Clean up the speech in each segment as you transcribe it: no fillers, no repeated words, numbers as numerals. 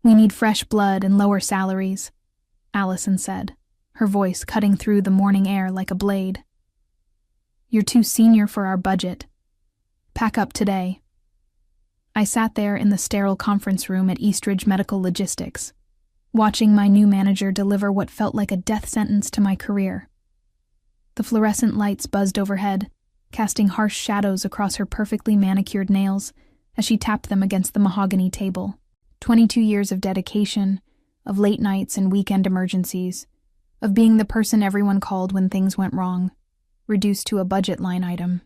"We need fresh blood and lower salaries," Allison said, her voice cutting through the morning air like a blade. "You're too senior for our budget. Pack up today." I sat there in the sterile conference room at Eastridge Medical Logistics, watching my new manager deliver what felt like a death sentence to my career. The fluorescent lights buzzed overhead, casting harsh shadows across her perfectly manicured nails as she tapped them against the mahogany table. 22 years of dedication, of late nights and weekend emergencies, of being the person everyone called when things went wrong, reduced to a budget line item.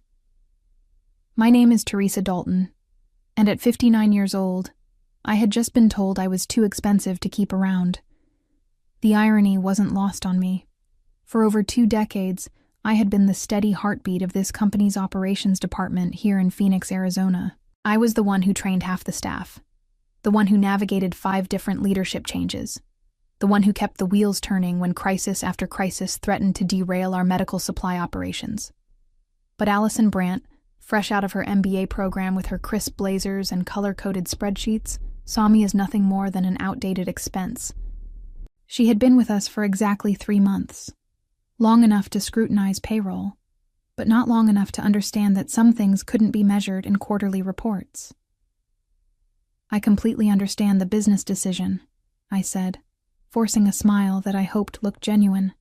My name is Teresa Dalton, and at 59 years old, I had just been told I was too expensive to keep around. The irony wasn't lost on me. For over 2 decades, I had been the steady heartbeat of this company's operations department here in Phoenix, Arizona. I was the one who trained half the staff, the one who navigated 5 different leadership changes, the one who kept the wheels turning when crisis after crisis threatened to derail our medical supply operations. But Allison Brandt, fresh out of her MBA program with her crisp blazers and color-coded spreadsheets, saw me as nothing more than an outdated expense. She had been with us for exactly 3 months, long enough to scrutinize payroll, but not long enough to understand that some things couldn't be measured in quarterly reports. "I completely understand the business decision," I said, forcing a smile that I hoped looked genuine.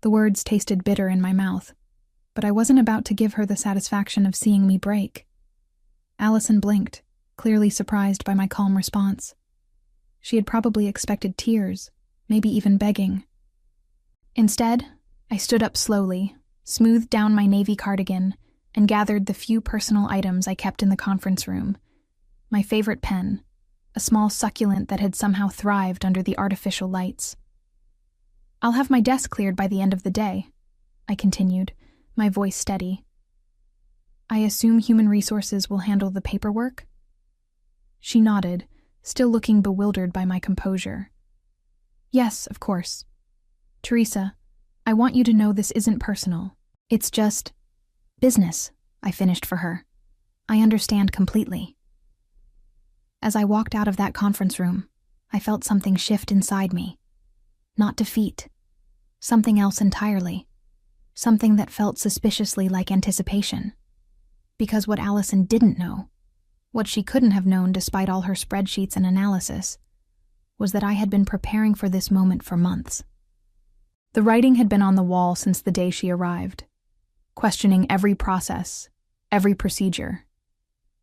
The words tasted bitter in my mouth, but I wasn't about to give her the satisfaction of seeing me break. Allison blinked, clearly surprised by my calm response. She had probably expected tears, maybe even begging. Instead, I stood up slowly, smoothed down my navy cardigan, and gathered the few personal items I kept in the conference room. My favorite pen, a small succulent that had somehow thrived under the artificial lights. "I'll have my desk cleared by the end of the day," I continued, my voice steady. "I assume human resources will handle the paperwork?" She nodded, still looking bewildered by my composure. "Yes, of course. Teresa, I want you to know this isn't personal. It's just business," I finished for her. "I understand completely." As I walked out of that conference room, I felt something shift inside me. Not defeat. Something else entirely. Something that felt suspiciously like anticipation. Because what Allison didn't know, what she couldn't have known despite all her spreadsheets and analysis, was that I had been preparing for this moment for months. The writing had been on the wall since the day she arrived, questioning every process, every procedure,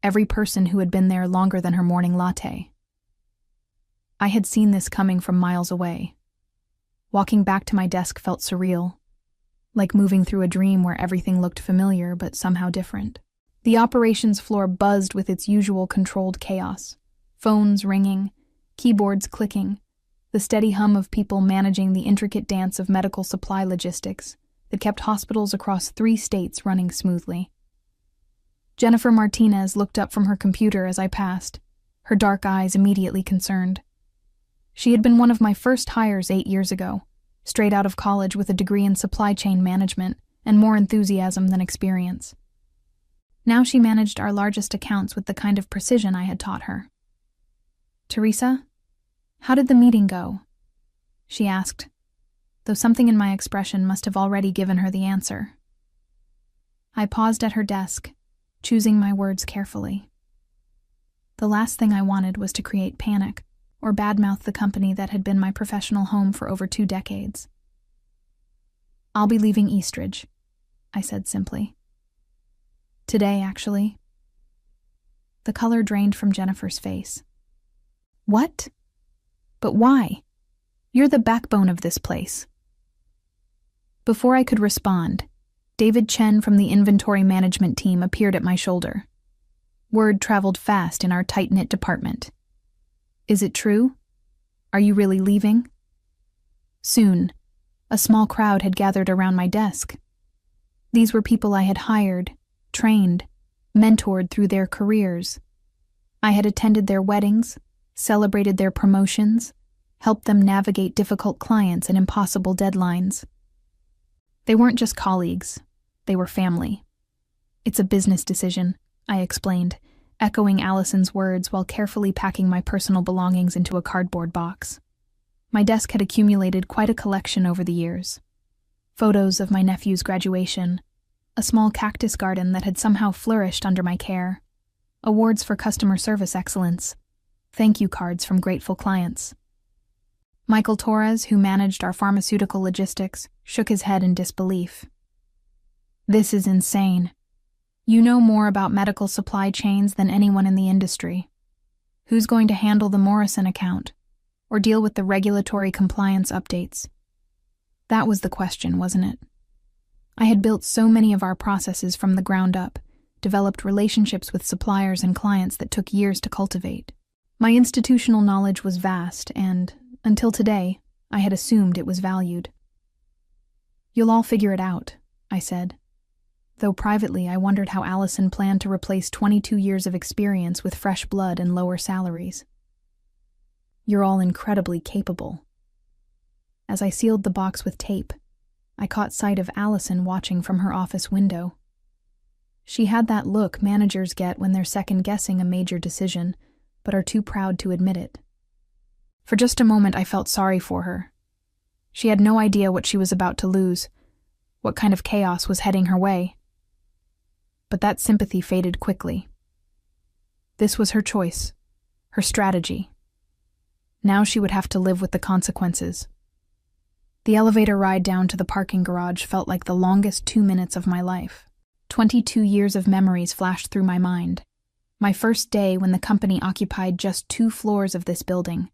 every person who had been there longer than her morning latte. I had seen this coming from miles away. Walking back to my desk felt surreal, like moving through a dream where everything looked familiar but somehow different. The operations floor buzzed with its usual controlled chaos, phones ringing, keyboards clicking, the steady hum of people managing the intricate dance of medical supply logistics that kept hospitals across 3 states running smoothly. Jennifer Martinez looked up from her computer as I passed, her dark eyes immediately concerned. She had been one of my first hires 8 years ago, straight out of college with a degree in supply chain management and more enthusiasm than experience. Now she managed our largest accounts with the kind of precision I had taught her. "Teresa, how did the meeting go?" she asked, though something in my expression must have already given her the answer. I paused at her desk, choosing my words carefully. The last thing I wanted was to create panic or badmouth the company that had been my professional home for over 2 decades. "I'll be leaving Eastridge," I said simply. "Today, actually." The color drained from Jennifer's face. "What? But why? You're the backbone of this place." Before I could respond, David Chen from the inventory management team appeared at my shoulder. Word traveled fast in our tight-knit department. "Is it true? Are you really leaving?" Soon, a small crowd had gathered around my desk. These were people I had hired, trained, mentored through their careers. I had attended their weddings, celebrated their promotions, helped them navigate difficult clients and impossible deadlines. They weren't just colleagues, they were family. "It's a business decision," I explained, echoing Allison's words while carefully packing my personal belongings into a cardboard box. My desk had accumulated quite a collection over the years. Photos of my nephew's graduation, a small cactus garden that had somehow flourished under my care, awards for customer service excellence, thank you cards from grateful clients. Michael Torres, who managed our pharmaceutical logistics, shook his head in disbelief. This is insane. You know more about medical supply chains than anyone in the industry. Who's going to handle the Morrison account, or deal with the regulatory compliance updates? That was the question, wasn't it? I had built so many of our processes from the ground up, developed relationships with suppliers and clients that took years to cultivate. My institutional knowledge was vast and, until today, I had assumed it was valued. You'll all figure it out, I said, though privately I wondered how Allison planned to replace 22 years of experience with fresh blood and lower salaries. You're all incredibly capable. As I sealed the box with tape, I caught sight of Allison watching from her office window. She had that look managers get when they're second-guessing a major decision, but are too proud to admit it. For just a moment I felt sorry for her. She had no idea what she was about to lose, what kind of chaos was heading her way. But that sympathy faded quickly. This was her choice, her strategy. Now she would have to live with the consequences. The elevator ride down to the parking garage felt like the longest 2 minutes of my life. 22 years of memories flashed through my mind. My first day when the company occupied just 2 floors of this building.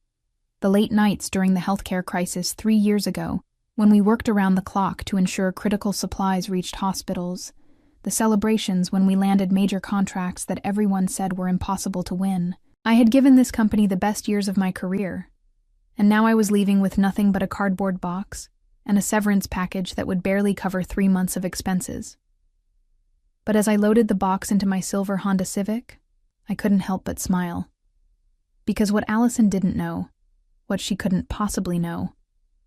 The late nights during the healthcare crisis 3 years ago, when we worked around the clock to ensure critical supplies reached hospitals. The celebrations when we landed major contracts that everyone said were impossible to win. I had given this company the best years of my career, and now I was leaving with nothing but a cardboard box and a severance package that would barely cover 3 months of expenses. But as I loaded the box into my silver Honda Civic, I couldn't help but smile. Because what Allison didn't know, what she couldn't possibly know,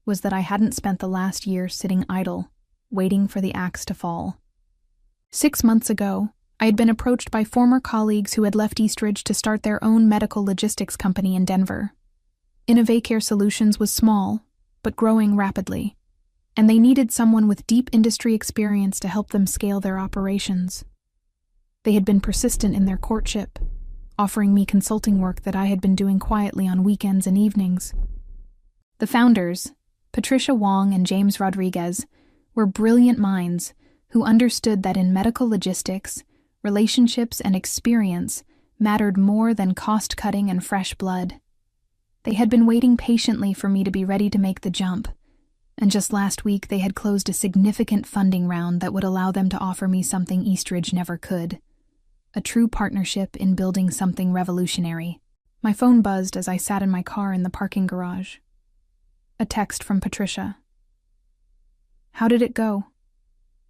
was that I hadn't spent the last year sitting idle, waiting for the axe to fall. 6 months ago, I had been approached by former colleagues who had left Eastridge to start their own medical logistics company in Denver. Innovacare Solutions was small, but growing rapidly, and they needed someone with deep industry experience to help them scale their operations. They had been persistent in their courtship, offering me consulting work that I had been doing quietly on weekends and evenings. The founders, Patricia Wong and James Rodriguez, were brilliant minds who understood that in medical logistics, relationships and experience mattered more than cost-cutting and fresh blood. They had been waiting patiently for me to be ready to make the jump, and just last week they had closed a significant funding round that would allow them to offer me something Eastridge never could. A true partnership in building something revolutionary. My phone buzzed as I sat in my car in the parking garage. A text from Patricia. How did it go?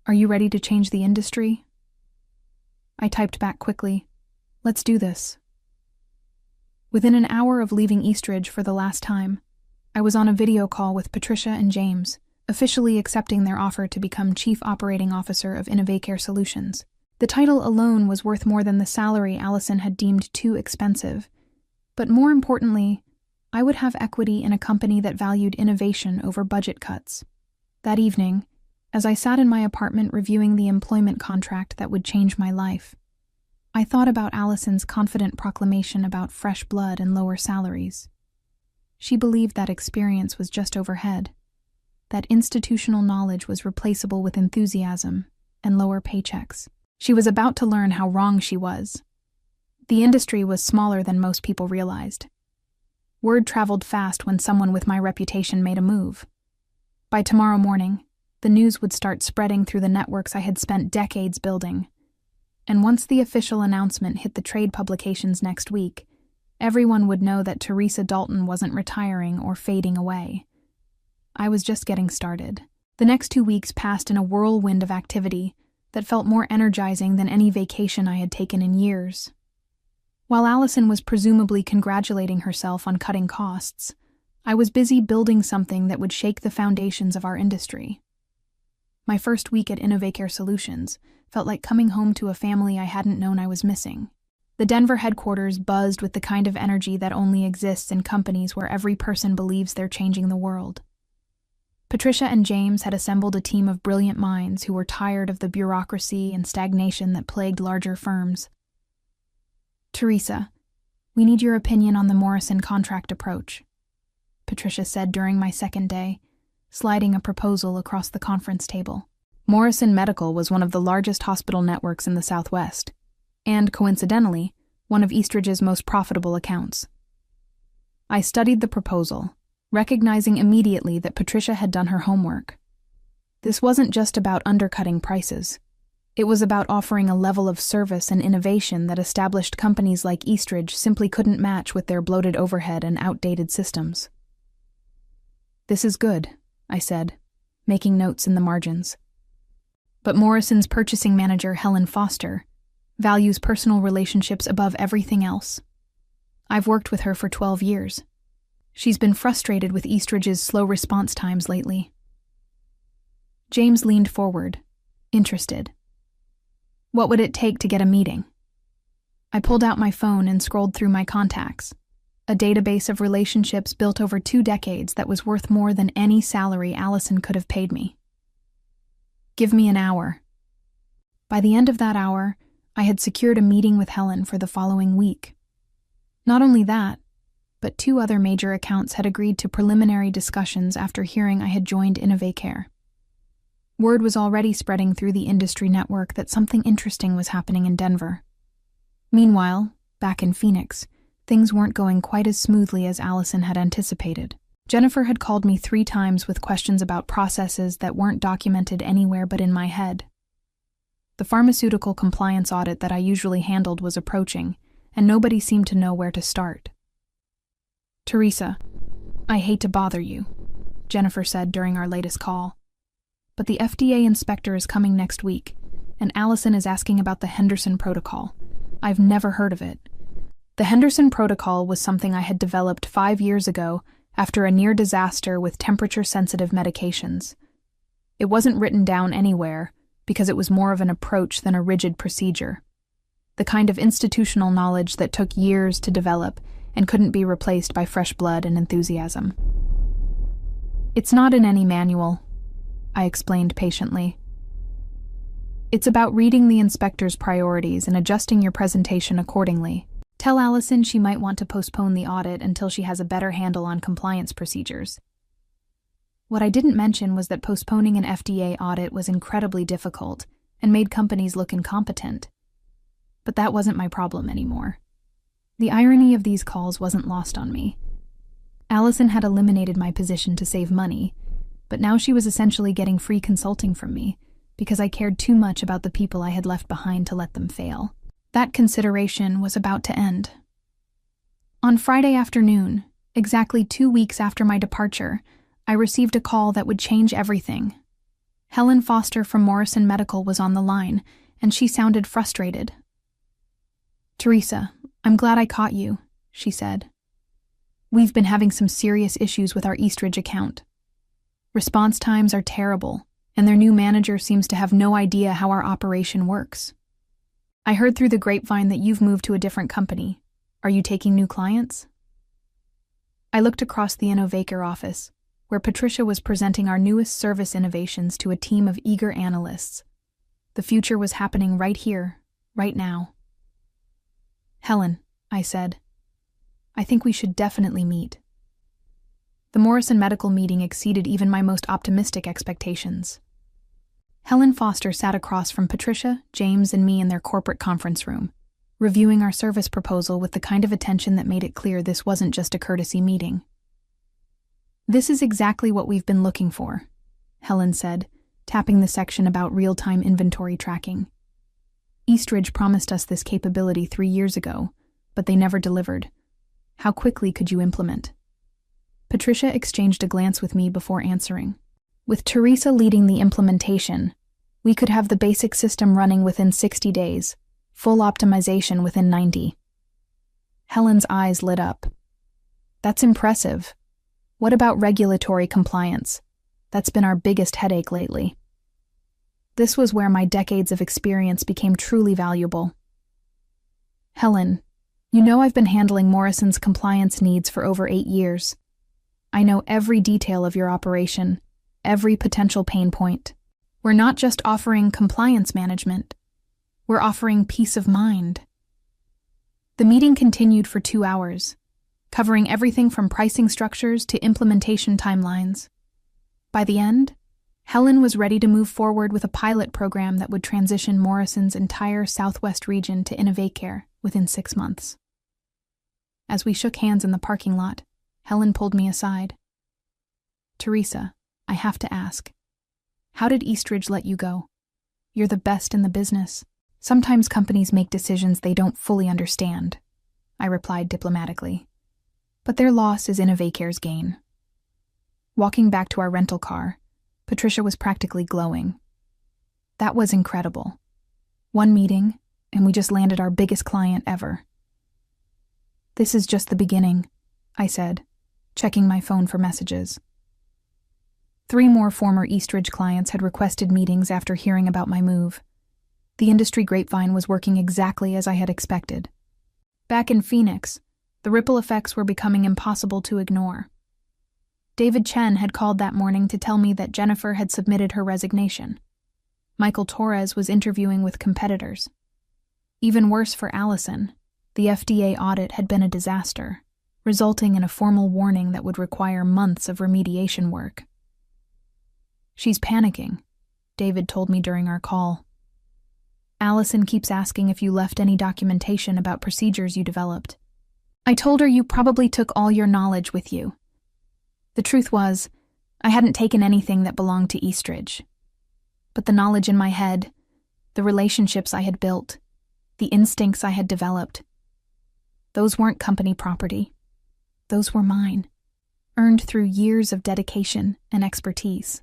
Are you ready to change the industry? I typed back quickly, let's do this. Within an hour of leaving Eastridge for the last time, I was on a video call with Patricia and James, officially accepting their offer to become Chief Operating Officer of Innovacare Solutions. The title alone was worth more than the salary Allison had deemed too expensive, but more importantly, I would have equity in a company that valued innovation over budget cuts. That evening, as I sat in my apartment reviewing the employment contract that would change my life, I thought about Allison's confident proclamation about fresh blood and lower salaries. She believed that experience was just overhead, that institutional knowledge was replaceable with enthusiasm and lower paychecks. She was about to learn how wrong she was. The industry was smaller than most people realized. Word traveled fast when someone with my reputation made a move. By tomorrow morning, the news would start spreading through the networks I had spent decades building. And once the official announcement hit the trade publications next week, everyone would know that Teresa Dalton wasn't retiring or fading away. I was just getting started. The next 2 weeks passed in a whirlwind of activity that felt more energizing than any vacation I had taken in years. While Allison was presumably congratulating herself on cutting costs, I was busy building something that would shake the foundations of our industry. My first week at Innovacare Solutions felt like coming home to a family I hadn't known I was missing. The Denver headquarters buzzed with the kind of energy that only exists in companies where every person believes they're changing the world. Patricia and James had assembled a team of brilliant minds who were tired of the bureaucracy and stagnation that plagued larger firms. "Teresa, we need your opinion on the Morrison contract approach," Patricia said during my second day, sliding a proposal across the conference table. Morrison Medical was one of the largest hospital networks in the Southwest, and, coincidentally, one of Eastridge's most profitable accounts. I studied the proposal, recognizing immediately that Patricia had done her homework. This wasn't just about undercutting prices. It was about offering a level of service and innovation that established companies like Eastridge simply couldn't match with their bloated overhead and outdated systems. "This is good," I said, making notes in the margins. "But Morrison's purchasing manager, Helen Foster, values personal relationships above everything else. I've worked with her for 12 years. She's been frustrated with Eastridge's slow response times lately." James leaned forward, interested. "What would it take to get a meeting?" I pulled out my phone and scrolled through my contacts, a database of relationships built over 2 decades that was worth more than any salary Allison could have paid me. "Give me an hour." By the end of that hour, I had secured a meeting with Helen for the following week. Not only that, but 2 other major accounts had agreed to preliminary discussions after hearing I had joined InnovaCare. Word was already spreading through the industry network that something interesting was happening in Denver. Meanwhile, back in Phoenix, things weren't going quite as smoothly as Allison had anticipated. Jennifer had called me 3 times with questions about processes that weren't documented anywhere but in my head. The pharmaceutical compliance audit that I usually handled was approaching, and nobody seemed to know where to start. "Teresa, I hate to bother you," Jennifer said during our latest call, "but the FDA inspector is coming next week, and Allison is asking about the Henderson Protocol. I've never heard of it." The Henderson Protocol was something I had developed 5 years ago after a near disaster with temperature-sensitive medications. It wasn't written down anywhere because it was more of an approach than a rigid procedure, the kind of institutional knowledge that took years to develop and couldn't be replaced by fresh blood and enthusiasm. "It's not in any manual," I explained patiently. "It's about reading the inspector's priorities and adjusting your presentation accordingly. Tell Allison she might want to postpone the audit until she has a better handle on compliance procedures." What I didn't mention was that postponing an FDA audit was incredibly difficult and made companies look incompetent. But that wasn't my problem anymore. The irony of these calls wasn't lost on me. Allison had eliminated my position to save money, but now she was essentially getting free consulting from me because I cared too much about the people I had left behind to let them fail. That consideration was about to end. On Friday afternoon, exactly 2 weeks after my departure, I received a call that would change everything. Helen Foster from Morrison Medical was on the line, and she sounded frustrated. "Teresa, I'm glad I caught you," she said. "We've been having some serious issues with our Eastridge account. Response times are terrible, and their new manager seems to have no idea how our operation works. I heard through the grapevine that you've moved to a different company. Are you taking new clients?" I looked across the InnovaCare office, where Patricia was presenting our newest service innovations to a team of eager analysts. The future was happening right here, right now. "Helen," I said, "I think we should definitely meet." The Morrison Medical meeting exceeded even my most optimistic expectations. Helen Foster sat across from Patricia, James, and me in their corporate conference room, reviewing our service proposal with the kind of attention that made it clear this wasn't just a courtesy meeting. "This is exactly what we've been looking for," Helen said, tapping the section about real-time inventory tracking. "Eastridge promised us this capability 3 years ago, but they never delivered. How quickly could you implement?" Patricia exchanged a glance with me before answering. "With Teresa leading the implementation, we could have the basic system running within 60 days, full optimization within 90. Helen's eyes lit up. "That's impressive. What about regulatory compliance? That's been our biggest headache lately." This was where my decades of experience became truly valuable. Helen, you know I've been handling Morrison's compliance needs for over 8 years. I know every detail of your operation, every potential pain point. We're not just offering compliance management. We're offering peace of mind. The meeting continued for 2 hours, covering everything from pricing structures to implementation timelines. By the end, Helen was ready to move forward with a pilot program that would transition Morrison's entire Southwest region to InnovateCare within 6 months. As we shook hands in the parking lot, Helen pulled me aside. Teresa, I have to ask, how did Eastridge let you go? You're the best in the business. Sometimes companies make decisions they don't fully understand, I replied diplomatically. But their loss is InnovateCare's gain. Walking back to our rental car, Patricia was practically glowing. That was incredible. 1 meeting, and we just landed our biggest client ever. This is just the beginning, I said, checking my phone for messages. 3 more former Eastridge clients had requested meetings after hearing about my move. The industry grapevine was working exactly as I had expected. Back in Phoenix, the ripple effects were becoming impossible to ignore. David Chen had called that morning to tell me that Jennifer had submitted her resignation. Michael Torres was interviewing with competitors. Even worse for Allison, the FDA audit had been a disaster, resulting in a formal warning that would require months of remediation work. She's panicking, David told me during our call. Allison keeps asking if you left any documentation about procedures you developed. I told her you probably took all your knowledge with you. The truth was, I hadn't taken anything that belonged to Eastridge. But the knowledge in my head, the relationships I had built, the instincts I had developed, those weren't company property. Those were mine, earned through years of dedication and expertise.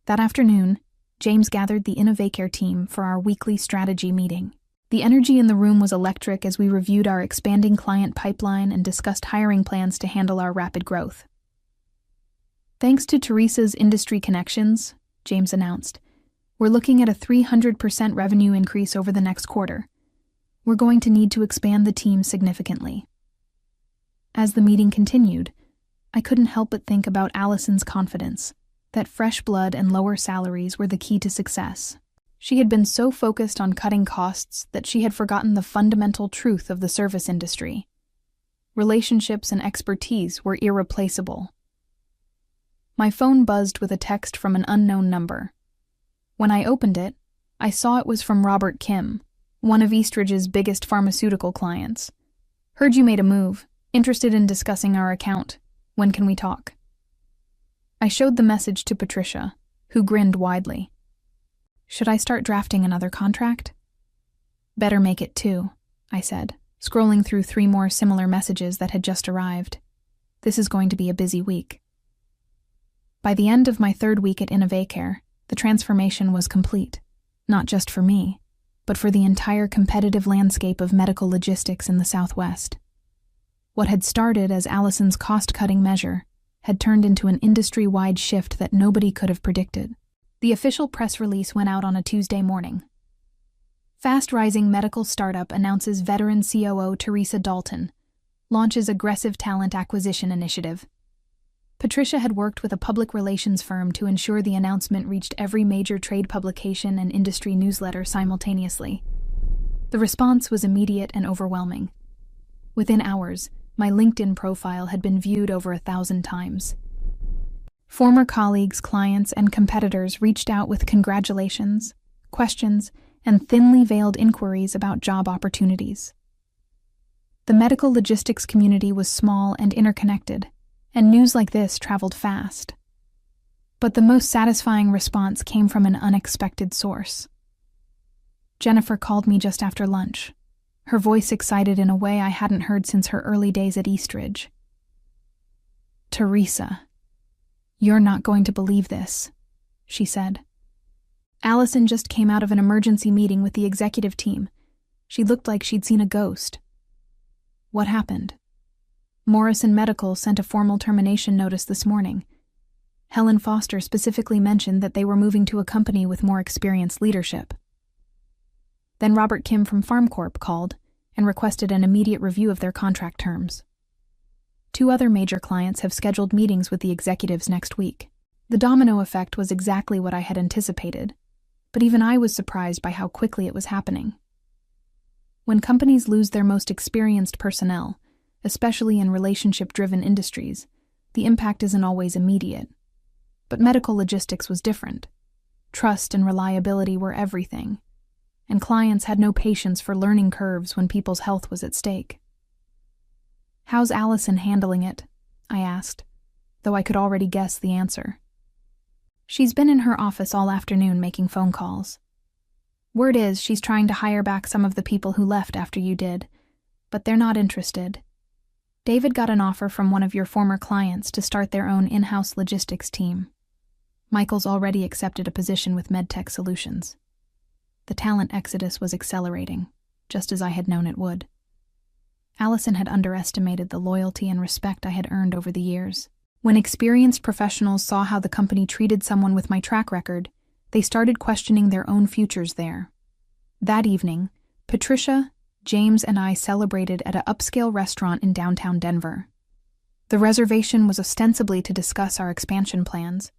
That afternoon, James gathered the InnovateCare team for our weekly strategy meeting. The energy in the room was electric as we reviewed our expanding client pipeline and discussed hiring plans to handle our rapid growth. Thanks to Teresa's industry connections, James announced, we're looking at a 300% revenue increase over the next quarter. We're going to need to expand the team significantly. As the meeting continued, I couldn't help but think about Allison's confidence, that fresh blood and lower salaries were the key to success. She had been so focused on cutting costs that she had forgotten the fundamental truth of the service industry. Relationships and expertise were irreplaceable. My phone buzzed with a text from an unknown number. When I opened it, I saw it was from Robert Kim, one of Eastridge's biggest pharmaceutical clients. Heard you made a move. Interested in discussing our account. When can we talk? I showed the message to Patricia, who grinned widely. Should I start drafting another contract? Better make it 2, I said, scrolling through 3 more similar messages that had just arrived. This is going to be a busy week. By the end of my 3rd week at InnovateCare, the transformation was complete, not just for me, but for the entire competitive landscape of medical logistics in the Southwest. What had started as Allison's cost-cutting measure had turned into an industry-wide shift that nobody could have predicted. The official press release went out on a Tuesday morning. Fast-rising medical startup announces veteran COO Teresa Dalton launches aggressive talent acquisition initiative. Patricia had worked with a public relations firm to ensure the announcement reached every major trade publication and industry newsletter simultaneously. The response was immediate and overwhelming. Within hours, my LinkedIn profile had been viewed over 1,000 times. Former colleagues, clients, and competitors reached out with congratulations, questions, and thinly veiled inquiries about job opportunities. The medical logistics community was small and interconnected, and news like this traveled fast. But the most satisfying response came from an unexpected source. Jennifer called me just after lunch, her voice excited in a way I hadn't heard since her early days at Eastridge. Teresa, you're not going to believe this, she said. Allison just came out of an emergency meeting with the executive team. She looked like she'd seen a ghost. What happened? Morrison Medical sent a formal termination notice this morning. Helen Foster specifically mentioned that they were moving to a company with more experienced leadership. Then Robert Kim from FarmCorp called, and requested an immediate review of their contract terms. 2 other major clients have scheduled meetings with the executives next week. The domino effect was exactly what I had anticipated, but even I was surprised by how quickly it was happening. When companies lose their most experienced personnel, especially in relationship-driven industries, the impact isn't always immediate. But medical logistics was different. Trust and reliability were everything, and clients had no patience for learning curves when people's health was at stake. "How's Allison handling it?" I asked, though I could already guess the answer. "She's been in her office all afternoon making phone calls. Word is she's trying to hire back some of the people who left after you did, but they're not interested. David got an offer from one of your former clients to start their own in-house logistics team. Michael's already accepted a position with MedTech Solutions." The talent exodus was accelerating, just as I had known it would. Allison had underestimated the loyalty and respect I had earned over the years. When experienced professionals saw how the company treated someone with my track record, they started questioning their own futures there. That evening, Patricia, James, and I celebrated at an upscale restaurant in downtown Denver. The reservation was ostensibly to discuss our expansion plans,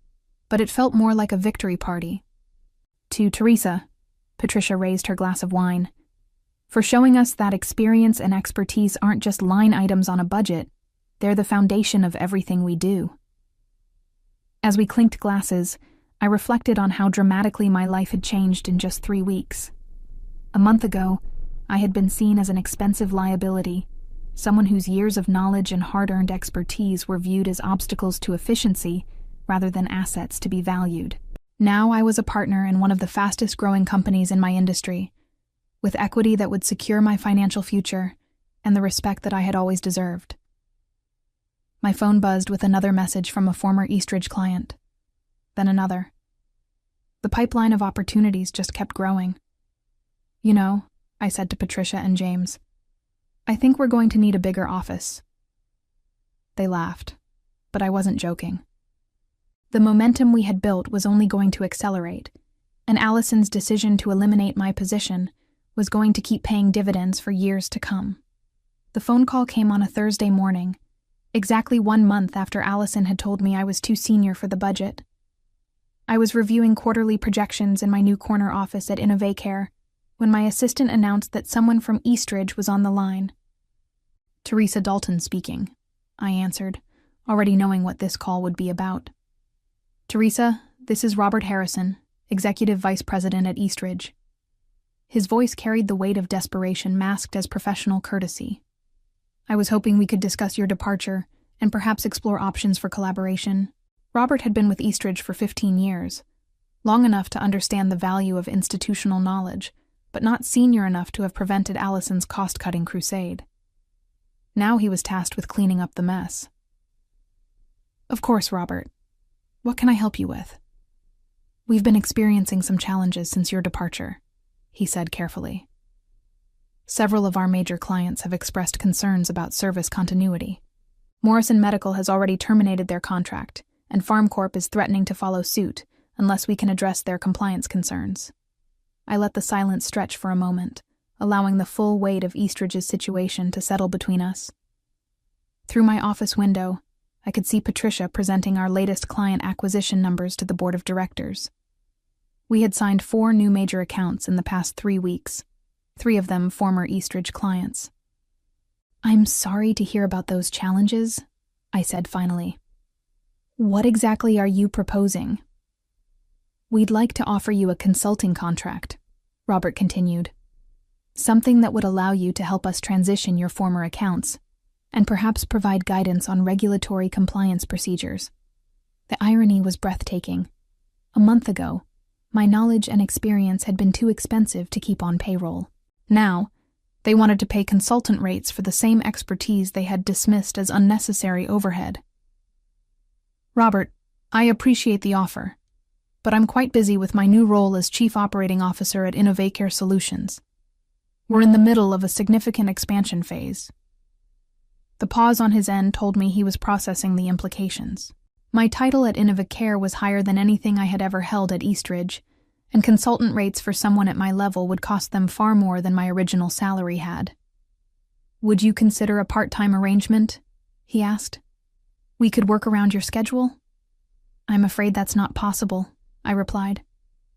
but it felt more like a victory party. "To Teresa," Patricia raised her glass of wine, "for showing us that experience and expertise aren't just line items on a budget, they're the foundation of everything we do." As we clinked glasses, I reflected on how dramatically my life had changed in just 3 weeks. A month ago, I had been seen as an expensive liability, someone whose years of knowledge and hard-earned expertise were viewed as obstacles to efficiency rather than assets to be valued. Now I was a partner in one of the fastest-growing companies in my industry, with equity that would secure my financial future and the respect that I had always deserved. My phone buzzed with another message from a former Eastridge client. Then another. The pipeline of opportunities just kept growing. "You know," I said to Patricia and James, "I think we're going to need a bigger office." They laughed, but I wasn't joking. The momentum we had built was only going to accelerate, and Allison's decision to eliminate my position was going to keep paying dividends for years to come. The phone call came on a Thursday morning, exactly 1 month after Allison had told me I was too senior for the budget. I was reviewing quarterly projections in my new corner office at InnovaCare when my assistant announced that someone from Eastridge was on the line. "Teresa Dalton speaking," I answered, already knowing what this call would be about. "Teresa, this is Robert Harrison, Executive Vice President at Eastridge." His voice carried the weight of desperation masked as professional courtesy. "I was hoping we could discuss your departure and perhaps explore options for collaboration." Robert had been with Eastridge for 15 years, long enough to understand the value of institutional knowledge, but not senior enough to have prevented Allison's cost-cutting crusade. Now he was tasked with cleaning up the mess. "Of course, Robert. What can I help you with?" "We've been experiencing some challenges since your departure," he said carefully. "Several of our major clients have expressed concerns about service continuity. Morrison Medical has already terminated their contract, and FarmCorp is threatening to follow suit unless we can address their compliance concerns." I let the silence stretch for a moment, allowing the full weight of Eastridge's situation to settle between us. Through my office window, I could see Patricia presenting our latest client acquisition numbers to the board of directors. We had signed 4 new major accounts in the past 3 weeks, 3 of them former Eastridge clients. "I'm sorry to hear about those challenges," I said finally. "What exactly are you proposing?" "We'd like to offer you a consulting contract," Robert continued. "Something that would allow you to help us transition your former accounts, and perhaps provide guidance on regulatory compliance procedures." The irony was breathtaking. A month ago, my knowledge and experience had been too expensive to keep on payroll. Now, they wanted to pay consultant rates for the same expertise they had dismissed as unnecessary overhead. "Robert, I appreciate the offer, but I'm quite busy with my new role as Chief Operating Officer at InnovaCare Solutions. We're in the middle of a significant expansion phase." The pause on his end told me he was processing the implications. My title at InnovaCare was higher than anything I had ever held at Eastridge, and consultant rates for someone at my level would cost them far more than my original salary had. Would you consider a part-time arrangement? He asked. We could work around your schedule? I'm afraid that's not possible, I replied.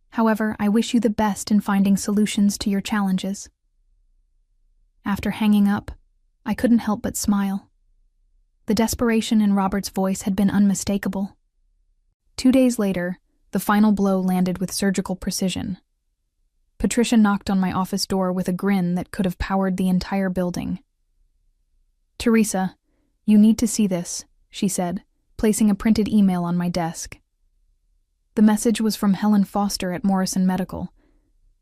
However, I wish you the best in finding solutions to your challenges. After hanging up, I couldn't help but smile. The desperation in Robert's voice had been unmistakable. 2 days later, the final blow landed with surgical precision. Patricia knocked on my office door with a grin that could have powered the entire building. Teresa, you need to see this, she said, placing a printed email on my desk. The message was from Helen Foster at Morrison Medical,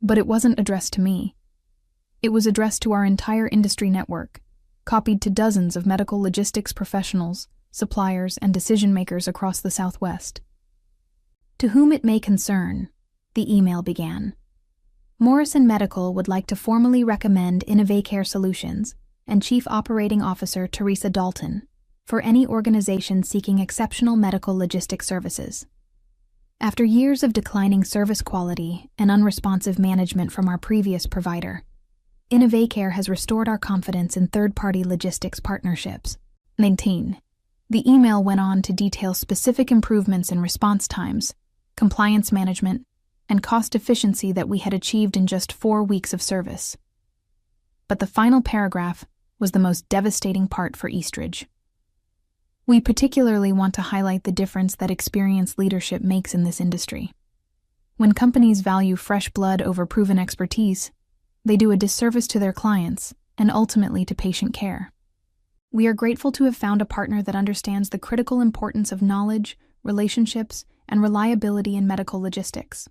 but it wasn't addressed to me. It was addressed to our entire industry network, copied to dozens of medical logistics professionals, suppliers, and decision-makers across the Southwest. To whom it may concern, the email began. Morrison Medical would like to formally recommend InnovaCare Solutions and Chief Operating Officer Teresa Dalton for any organization seeking exceptional medical logistics services. After years of declining service quality and unresponsive management from our previous provider, InnovaCare has restored our confidence in third-party logistics partnerships. 19. The email went on to detail specific improvements in response times, compliance management, and cost efficiency that we had achieved in just 4 weeks of service. But the final paragraph was the most devastating part for Eastridge. We particularly want to highlight the difference that experienced leadership makes in this industry. When companies value fresh blood over proven expertise, they do a disservice to their clients and ultimately to patient care. We are grateful to have found a partner that understands the critical importance of knowledge, relationships, and reliability in medical logistics.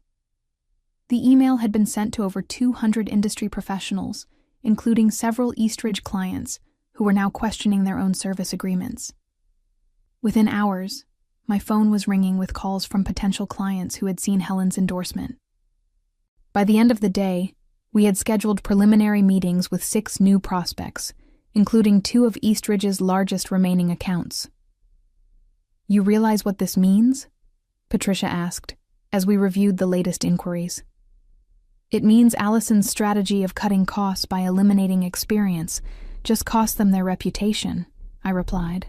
The email had been sent to over 200 industry professionals, including several Eastridge clients who were now questioning their own service agreements. Within hours, my phone was ringing with calls from potential clients who had seen Helen's endorsement. By the end of the day, we had scheduled preliminary meetings with 6 new prospects, including 2 of Eastridge's largest remaining accounts. You realize what this means? Patricia asked, as we reviewed the latest inquiries. It means Allison's strategy of cutting costs by eliminating experience just cost them their reputation, I replied.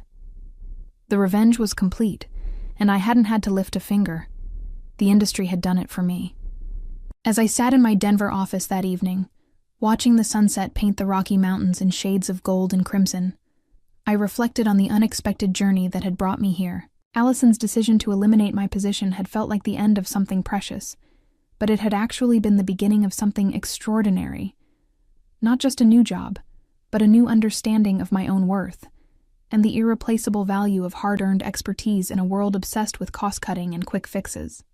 The revenge was complete, and I hadn't had to lift a finger. The industry had done it for me. As I sat in my Denver office that evening, watching the sunset paint the Rocky Mountains in shades of gold and crimson, I reflected on the unexpected journey that had brought me here. Allison's decision to eliminate my position had felt like the end of something precious, but it had actually been the beginning of something extraordinary. Not just a new job, but a new understanding of my own worth, and the irreplaceable value of hard-earned expertise in a world obsessed with cost-cutting and quick fixes.